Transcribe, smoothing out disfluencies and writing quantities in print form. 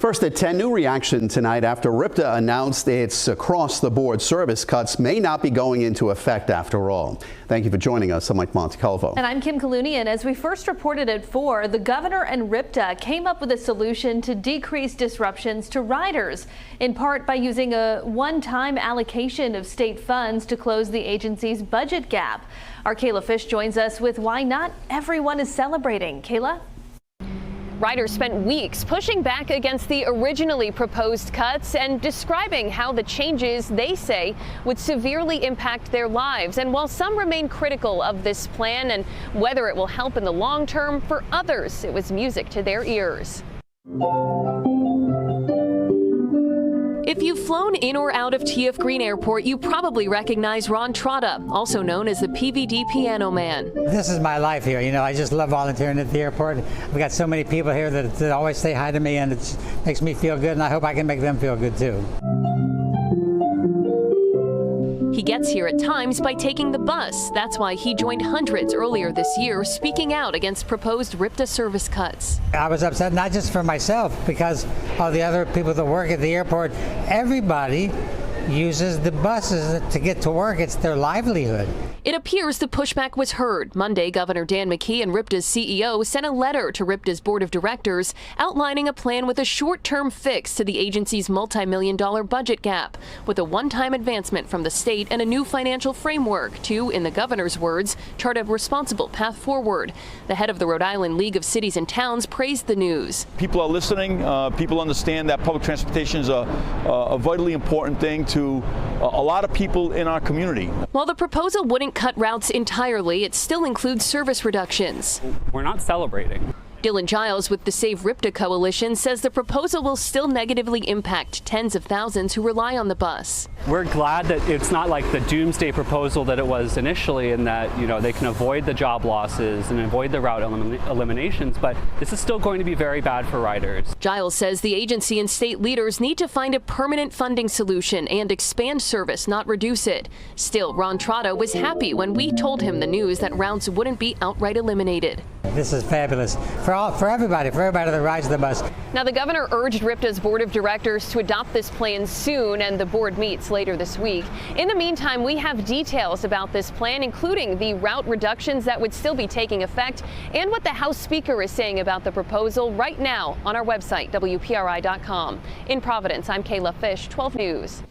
First at 10, new reaction tonight after RIPTA announced its across-the-board service cuts may not be going into effect after all. Thank you for joining us. I'm Mike Montecalvo. And I'm Kim Kalunian. As we first reported at 4, the governor and RIPTA came up with a solution to decrease disruptions to riders, in part by using a one-time allocation of state funds to close the agency's budget gap. Our Kayla Fish joins us with why not everyone is celebrating. Kayla? Riders spent weeks pushing back against the originally proposed cuts and describing how the changes, they say, would severely impact their lives. And while some remain critical of this plan and whether it will help in the long term, for others, it was music to their ears. If you've flown in or out of TF Green Airport, you probably recognize Ron Trotta, also known as the PVD Piano Man. This is my life here. You know, I just love volunteering at the airport. We've got so many people here that always say hi to me, and it makes me feel good, and I hope I can make them feel good too. He gets here at times by taking the bus. That's why he joined hundreds earlier this year, speaking out against proposed RIPTA service cuts. I was upset not just for myself, because all the other people that work at the airport, everybody uses the buses to get to work. It's their livelihood. It appears the pushback was heard. Monday, Governor Dan McKee and RIPTA's CEO sent a letter to RIPTA's board of directors outlining a plan with a short-term fix to the agency's multi-million-dollar budget gap, with a one-time advancement from the state and a new financial framework to, in the governor's words, chart a responsible path forward. The head of the Rhode Island League of Cities and Towns praised the news. People are listening. People understand that public transportation is a vitally important thing to a lot of people in our community. While the proposal wouldn't cut routes entirely, it still includes service reductions. We're not celebrating. Dylan Giles with the Save RIPTA Coalition says the proposal will still negatively impact tens of thousands who rely on the bus. We're glad that it's not like the doomsday proposal that it was initially, and that, you know, they can avoid the job losses and avoid the route eliminations, but this is still going to be very bad for riders. Giles says the agency and state leaders need to find a permanent funding solution and expand service, not reduce it. Still, Ron Trotta was happy when we told him the news that routes wouldn't be outright eliminated. This is fabulous for everybody that rides the bus. Now, the governor urged RIPTA's board of directors to adopt this plan soon, and the board meets later this week. In the meantime, we have details about this plan, including the route reductions that would still be taking effect and what the House Speaker is saying about the proposal right now on our website, WPRI.com. In Providence, I'm Kayla Fish, 12 News.